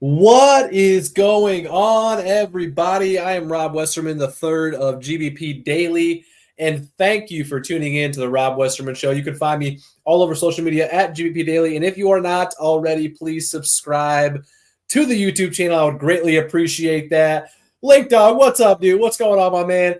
What is going on, everybody? I am Rob Westerman, the third of GBP Daily, and thank you for tuning in to the Rob Westerman Show. You can find me all over social media at GBP Daily, and if you are not already, please subscribe to the YouTube channel. I would greatly appreciate that. Link Dog, what's up, dude? What's going on, my man?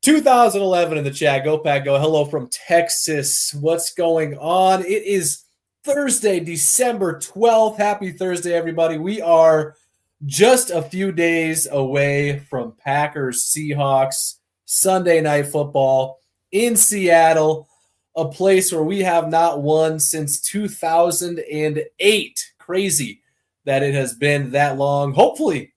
2011 in the chat. Go Pack, go. Hello from Texas. What's going on? It is Thursday, December 12th. Happy Thursday, everybody. We are just a few days away from Packers Seahawks Sunday Night Football in Seattle, a place where we have not won since 2008. Crazy that it has been that long. Hopefully,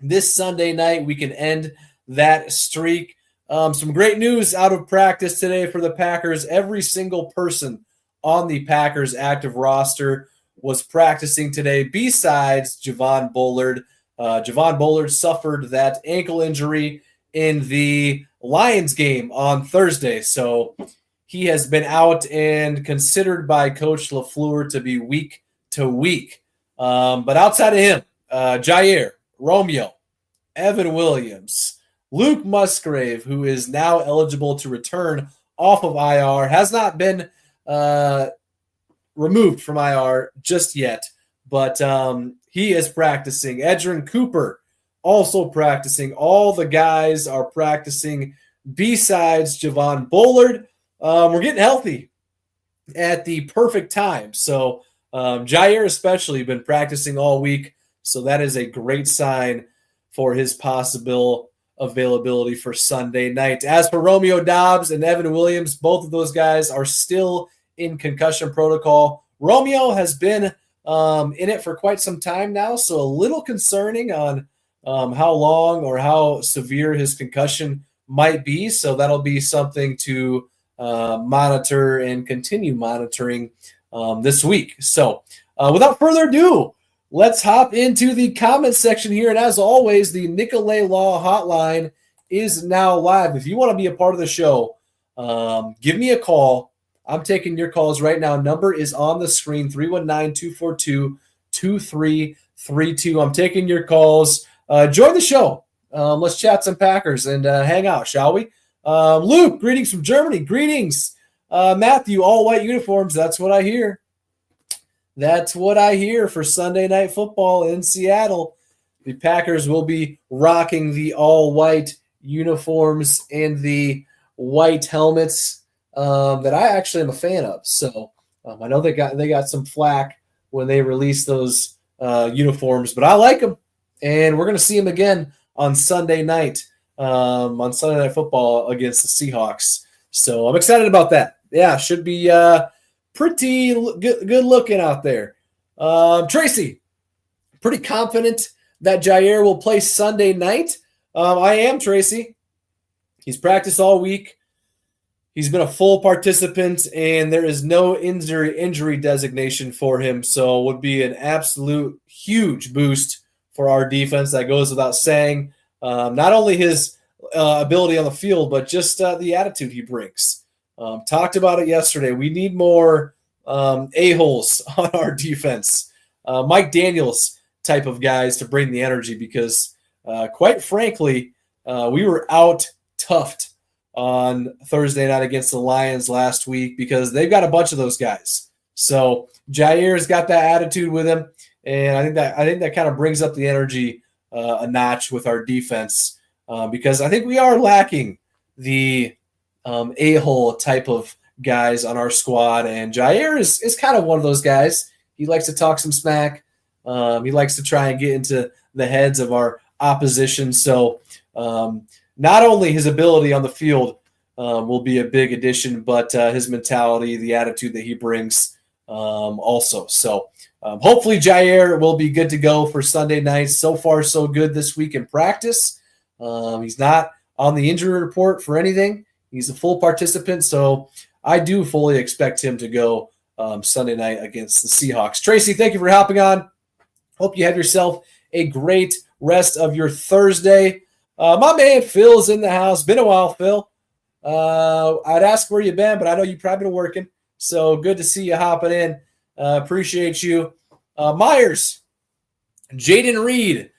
this Sunday night we can end that streak. Some great news out of practice today for the Packers. Every single person on the Packers active roster was practicing today besides Javon Bullard. Javon Bullard suffered that ankle injury in the Lions game on Thursday, so he has been out and considered by Coach LaFleur to be week to week. But outside of him, Jair, Romeo, Evan Williams, Luke Musgrave, who is now eligible to return off of IR, has not been removed from IR just yet, but he is practicing. Edgerrin Cooper also practicing. All the guys are practicing besides Javon Bullard. We're getting healthy at the perfect time. So Jair especially been practicing all week, so that is a great sign for his possible availability for Sunday night. As for Romeo Doubs and Evan Williams, both of those guys are still in concussion protocol. Romeo has been in it for quite some time now, so a little concerning on how long or how severe his concussion might be. So that'll be something to monitor and continue monitoring this week. So without further ado, let's hop into the comment section here. And as always, the Nicolet Law hotline is now live. If you want to be a part of the show, give me a call. I'm taking your calls right now. Number is on the screen, 319-242-2332. I'm taking your calls. Join the show. Let's chat some Packers and hang out, shall we? Luke, greetings from Germany. Greetings. Matthew, all white uniforms. That's what I hear. That's what I hear for Sunday Night Football in Seattle. The Packers will be rocking the all-white uniforms and the white helmets that I actually am a fan of. So I know they got some flack when they released those uniforms, but I like them, and we're going to see them again on Sunday night Football against the Seahawks. So I'm excited about that. Yeah, should be pretty good looking out there. Tracy, pretty confident that Jair will play Sunday night. I am, Tracy. He's practiced all week. He's been a full participant, and there is no injury designation for him. So it would be an absolute huge boost for our defense. That goes without saying. Not only his ability on the field, but just the attitude he brings. Talked about it yesterday. We need more a-holes on our defense. Mike Daniels type of guys to bring the energy because, quite frankly, we were out-toughed on Thursday night against the Lions last week because they've got a bunch of those guys. So Jair's got that attitude with him, and I think that kind of brings up the energy a notch with our defense because I think we are lacking the a-hole type of guys on our squad, and Jair is kind of one of those guys. He likes to talk some smack. He likes to try and get into the heads of our opposition. So not only his ability on the field will be a big addition, but his mentality, the attitude that he brings also. So hopefully Jair will be good to go for Sunday night. So far, so good this week in practice. He's not on the injury report for anything. He's a full participant, so I do fully expect him to go Sunday night against the Seahawks. Tracy, thank you for hopping on. Hope you have yourself a great rest of your Thursday. My man Phil's in the house. Been a while, Phil. I'd ask where you've been, but I know you've probably been working. So good to see you hopping in. Appreciate you. Myers, Jaden Reed,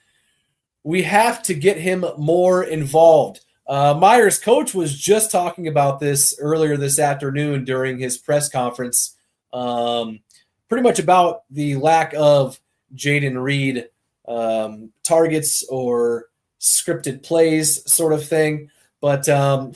we have to get him more involved. Meyer's coach was just talking about this earlier this afternoon during his press conference, pretty much about the lack of Jaden Reed targets or scripted plays sort of thing. But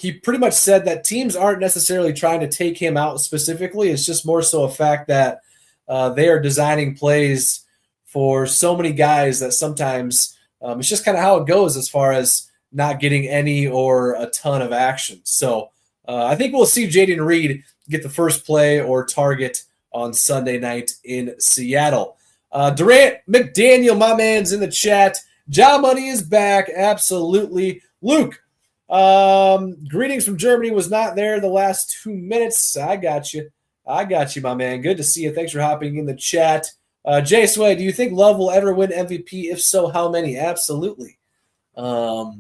he pretty much said that teams aren't necessarily trying to take him out specifically. It's just more so a fact that they are designing plays for so many guys that sometimes it's just kind of how it goes as far as not getting any or a ton of action. So I think we'll see Jaden Reed get the first play or target on Sunday night in Seattle. Durant McDaniel, my man's in the chat. Ja Money is back. Absolutely. Luke, greetings from Germany, was not there the last 2 minutes. I got you, my man. Good to see you. Thanks for hopping in the chat. Jay Sway, do you think Love will ever win MVP? If so, how many? Absolutely. I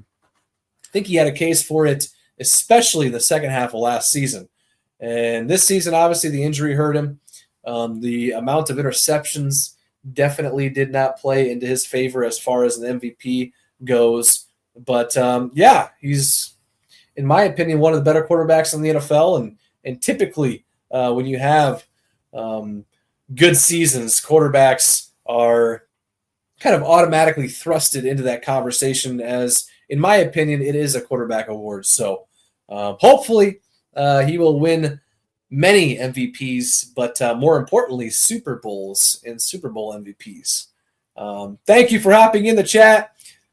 think he had a case for it, especially the second half of last season. And this season, obviously, the injury hurt him. The amount of interceptions definitely did not play into his favor as far as an MVP goes. But, yeah, he's, in my opinion, one of the better quarterbacks in the NFL. And typically, when you have good seasons, quarterbacks are kind of automatically thrusted into that conversation as, in my opinion, it is a quarterback award. So hopefully he will win many MVPs, but more importantly, Super Bowls and Super Bowl MVPs. Thank you for hopping in the chat.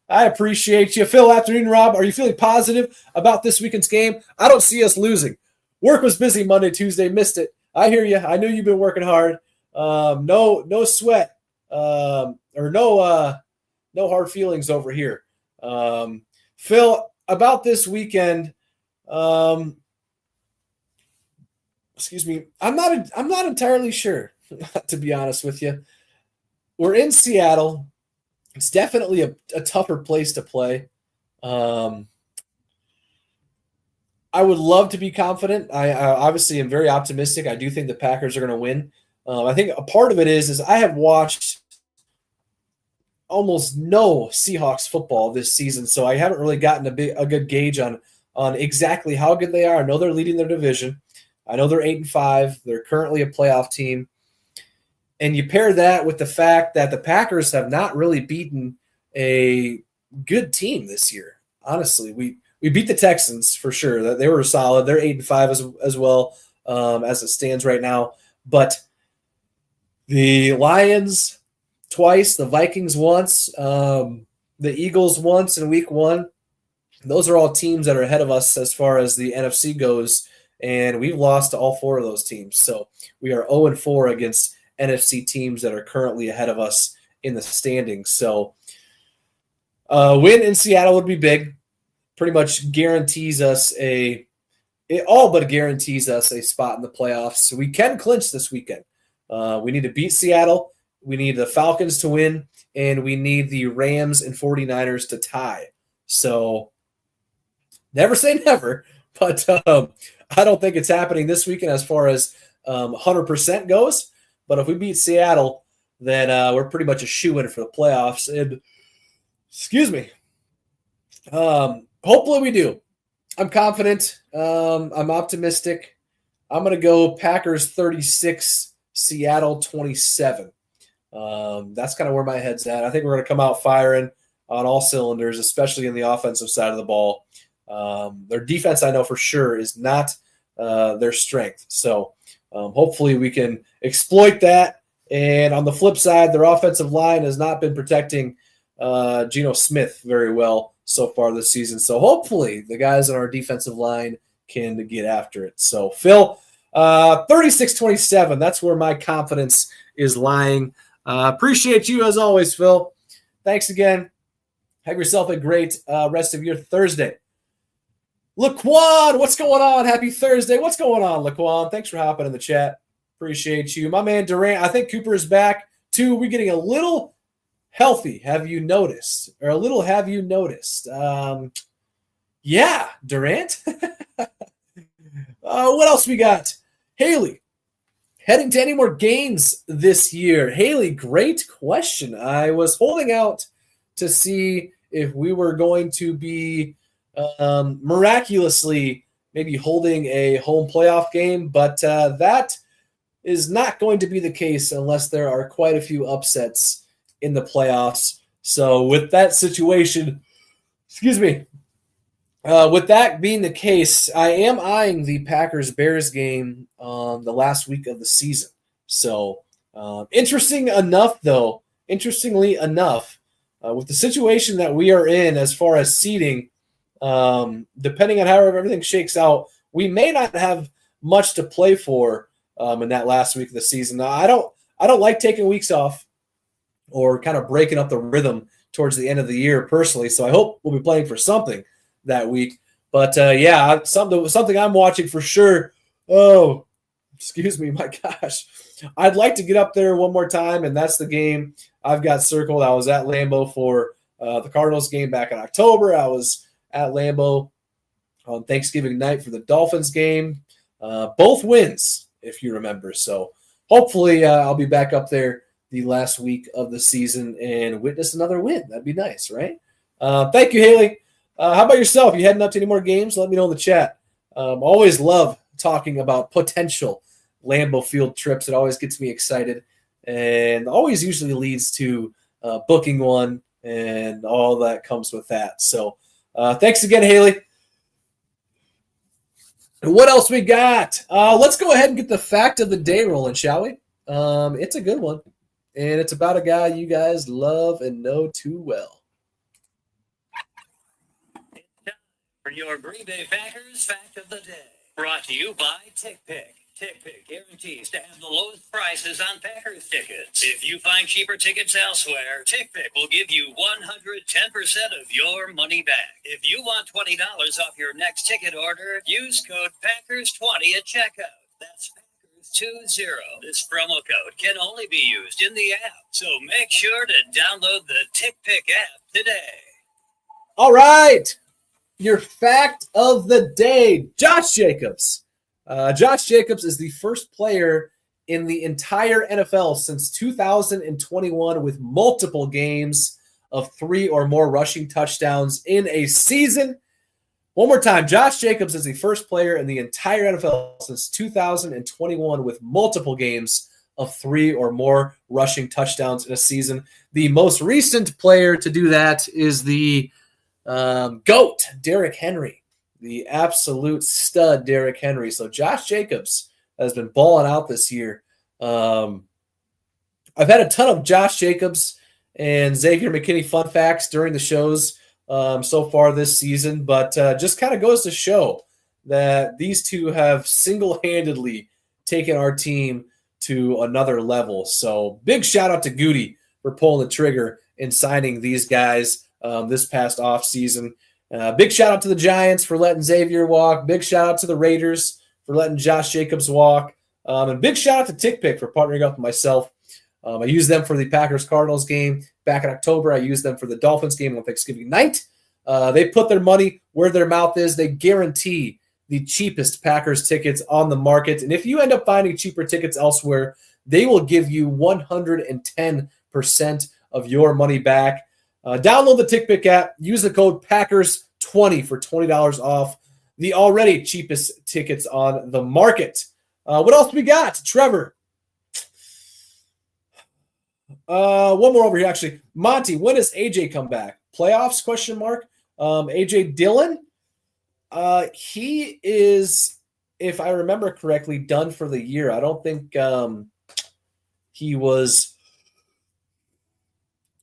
I appreciate you. Phil, afternoon, Rob. Are you feeling positive about this weekend's game? I don't see us losing. Work was busy Monday, Tuesday, missed it. I hear you. I know you've been working hard. No sweat or no hard feelings over here. Phil, about this weekend, excuse me, I'm not entirely sure, to be honest with you. We're in Seattle. It's definitely a tougher place to play. I would love to be confident. I obviously am very optimistic. I do think the Packers are going to win. I think a part of it is I have watched almost no Seahawks football this season, so I haven't really gotten a good gauge on exactly how good they are. I know they're leading their division. I know they're 8-5. They're currently a playoff team. And you pair that with the fact that the Packers have not really beaten a good team this year. Honestly, we beat the Texans for sure. They were solid. They're 8-5 as well as it stands right now. But the Lions twice, the Vikings once, the Eagles once in week 1. Those are all teams that are ahead of us as far as the NFC goes, and we've lost to all 4 of those teams. So we are 0-4 against NFC teams that are currently ahead of us in the standings. So win in Seattle would be big. Pretty much guarantees us it all but guarantees us a spot in the playoffs. So we can clinch this weekend. We need to beat Seattle. We need the Falcons to win, and we need the Rams and 49ers to tie. So never say never, but I don't think it's happening this weekend as far as 100% goes. But if we beat Seattle, then we're pretty much a shoo-in for the playoffs. And excuse me. Hopefully we do. I'm confident. I'm optimistic. I'm going to go Packers 36, Seattle 27. That's kind of where my head's at. I think we're going to come out firing on all cylinders, especially in the offensive side of the ball. Their defense, I know for sure, is not their strength. So hopefully we can exploit that. And on the flip side, their offensive line has not been protecting Geno Smith very well so far this season. So hopefully the guys on our defensive line can get after it. So Phil, 36-27, that's where my confidence is lying. Appreciate you as always, Phil. Thanks again. Have yourself a great rest of your Thursday. Laquan, what's going on? Happy Thursday. What's going on, Laquan? Thanks for hopping in the chat. Appreciate you. My man Durant, I think Cooper is back too. We're getting a little healthy. Have you noticed? Yeah, Durant. What else we got? Haley. Heading to any more games this year? Haley, great question. I was holding out to see if we were going to be miraculously maybe holding a home playoff game, but that is not going to be the case unless there are quite a few upsets in the playoffs. So with that situation, with that being the case, I am eyeing the Packers-Bears game the last week of the season. So interestingly enough, with the situation that we are in as far as seeding, depending on how everything shakes out, we may not have much to play for in that last week of the season. Now, I don't like taking weeks off or kind of breaking up the rhythm towards the end of the year personally. So I hope we'll be playing for something that week. But something I'm watching for sure. Oh, excuse me, my gosh. I'd like to get up there one more time, and that's the game I've got circled. I was at Lambeau for the Cardinals game back in October. I was at Lambeau on Thanksgiving night for the Dolphins game. Both wins, if you remember. So hopefully I'll be back up there the last week of the season and witness another win. That'd be nice, right? Thank you, Haley. How about yourself? You heading up to any more games? Let me know in the chat. Always love talking about potential Lambeau Field trips. It always gets me excited and always usually leads to booking one and all that comes with that. So thanks again, Haley. What else we got? Let's go ahead and get the fact of the day rolling, shall we? It's a good one, and it's about a guy you guys love and know too well. For your Green Bay Packers fact of the day, brought to you by TickPick. TickPick guarantees to have the lowest prices on Packers tickets. If you find cheaper tickets elsewhere, TickPick will give you 110% of your money back. If you want $20 off your next ticket order, use code Packers20 at checkout. That's Packers20. This promo code can only be used in the app, so make sure to download the TickPick app today. All right. Your fact of the day, Josh Jacobs. Josh Jacobs is the first player in the entire NFL since 2021 with multiple games of 3 or more rushing touchdowns in a season. One more time, Josh Jacobs is the first player in the entire NFL since 2021 with multiple games of 3 or more rushing touchdowns in a season. The most recent player to do that is the GOAT, Derrick Henry, the absolute stud Derrick Henry. So Josh Jacobs has been balling out this year. I've had a ton of Josh Jacobs and Xavier McKinney fun facts during the shows so far this season, but just kind of goes to show that these two have single-handedly taken our team to another level. So big shout out to Goody for pulling the trigger and signing these guys this past offseason. Big shout out to the Giants for letting Xavier walk. Big shout out to the Raiders for letting Josh Jacobs walk. And big shout out to TickPick for partnering up with myself. I used them for the Packers-Cardinals game back in October. I used them for the Dolphins game on Thanksgiving night. They put their money where their mouth is. They guarantee the cheapest Packers tickets on the market. And if you end up finding cheaper tickets elsewhere, they will give you 110% of your money back. Download the TickPick app. Use the code Packers20 for $20 off the already cheapest tickets on the market. What else we got? Trevor. One more over here, actually. Monty, when does AJ come back? Playoffs, question mark. AJ Dillon. He is, if I remember correctly, done for the year. I don't think he was...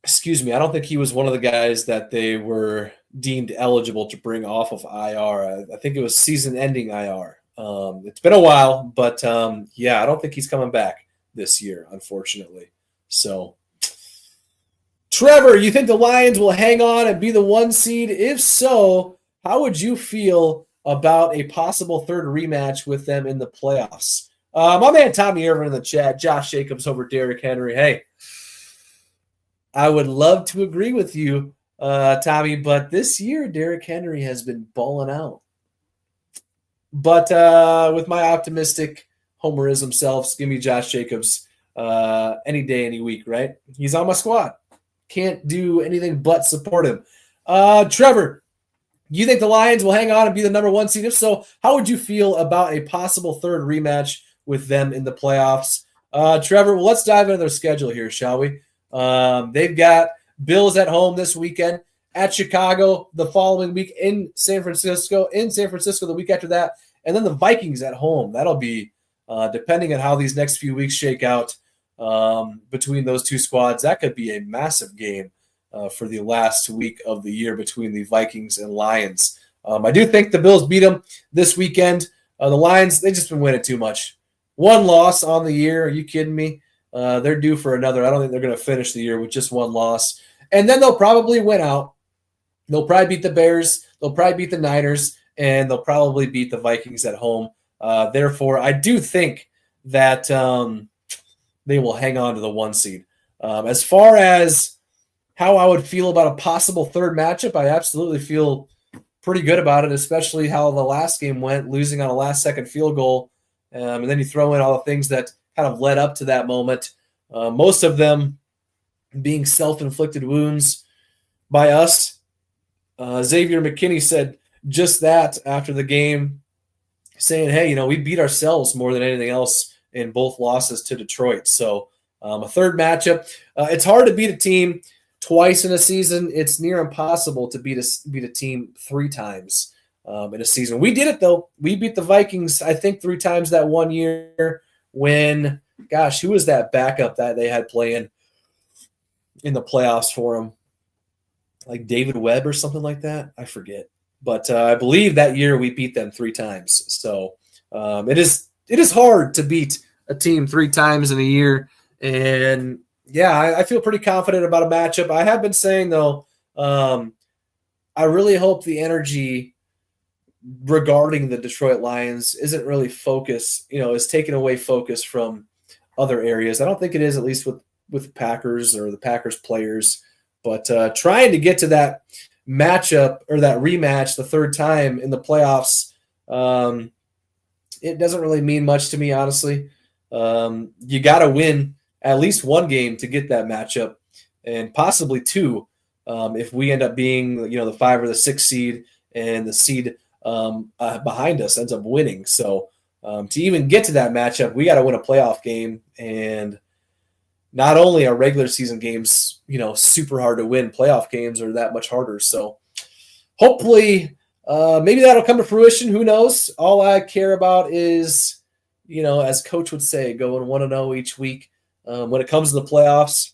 I don't think he was one of the guys that they were deemed eligible to bring off of IR. I think it was season-ending IR. It's been a while, but I don't think he's coming back this year, unfortunately. So, Trevor, you think the Lions will hang on and be the 1 seed? If so, how would you feel about a possible third rematch with them in the playoffs? My man Tommy Irvin in the chat, Josh Jacobs over Derrick Henry. Hey, I would love to agree with you, Tommy, but this year Derrick Henry has been balling out. But with my optimistic Homer is himself. Give me Josh Jacobs any day, any week, right? He's on my squad. Can't do anything but support him. Trevor, you think the Lions will hang on and be the number 1 seed? If so, how would you feel about a possible third rematch with them in the playoffs? Trevor, well, let's dive into their schedule here, shall we? They've got Bills at home this weekend, at Chicago the following week, in San Francisco the week after that, and then the Vikings at home. That'll be, depending on how these next few weeks shake out between those two squads, that could be a massive game for the last week of the year between the Vikings and Lions. I do think the Bills beat them this weekend. The Lions, they've just been winning too much. 1 loss on the year. Are you kidding me? They're due for another. I don't think they're going to finish the year with just 1 loss. And then they'll probably win out. They'll probably beat the Bears. They'll probably beat the Niners. And they'll probably beat the Vikings at home. Therefore, I do think that they will hang on to the 1 seed. As far as how I would feel about a possible third matchup, I absolutely feel pretty good about it, especially how the last game went, losing on a last-second field goal. And then you throw in all the things that kind of led up to that moment, most of them being self-inflicted wounds by us. Xavier McKinney said just that after the game, saying, hey, we beat ourselves more than anything else in both losses to Detroit. So a third matchup. It's hard to beat a team twice in a season. It's near impossible to beat a team 3 times in a season. We did it, though. We beat the Vikings, I think, 3 times that one year when, gosh, who was that backup that they had playing in the playoffs for them? Like David Webb or something like that? I forget. But I believe that year we beat them 3 times. So it is hard to beat a team 3 times in a year. And, yeah, I feel pretty confident about a matchup. I have been saying, though, I really hope the energy regarding the Detroit Lions isn't really is taking away focus from other areas. I don't think it is, at least with Packers or the Packers players. But trying to get to that matchup or that rematch the 3rd time in the playoffs, it doesn't really mean much to me, honestly. You got to win at least 1 game to get that matchup, and possibly 2 if we end up being the 5 or the 6 seed and the seed behind us ends up winning. So to even get to that matchup, we got to win a playoff game, and not only are regular season games super hard to win, playoff games are that much harder. So hopefully maybe that'll come to fruition. Who knows? All I care about is as coach would say, going 1-0 each week. When it comes to the playoffs,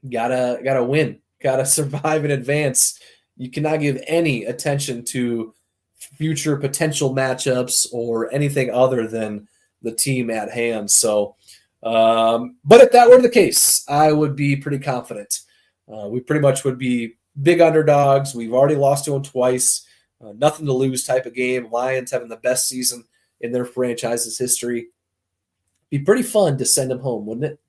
gotta win, gotta survive in advance. You cannot give any attention to future potential matchups or anything other than the team at hand. So, but if that were the case, I would be pretty confident. We pretty much would be big underdogs. We've already lost to them twice. Nothing to lose type of game. Lions having the best season in their franchise's history. Be pretty fun to send them home, wouldn't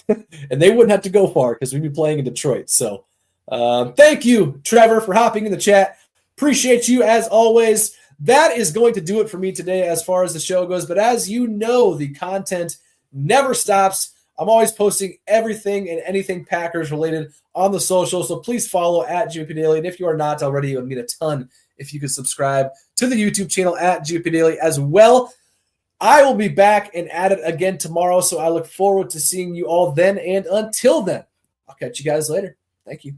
it? And they wouldn't have to go far because we'd be playing in Detroit. So thank you, Trevor, for hopping in the chat. Appreciate you as always. That is going to do it for me today as far as the show goes. But as you know, the content never stops. I'm always posting everything and anything Packers related on the social. So please follow at GOP Daily. And if you are not already, it would mean a ton if you could subscribe to the YouTube channel at GOP Daily as well. I will be back and at it again tomorrow, so I look forward to seeing you all then. And until then, I'll catch you guys later. Thank you.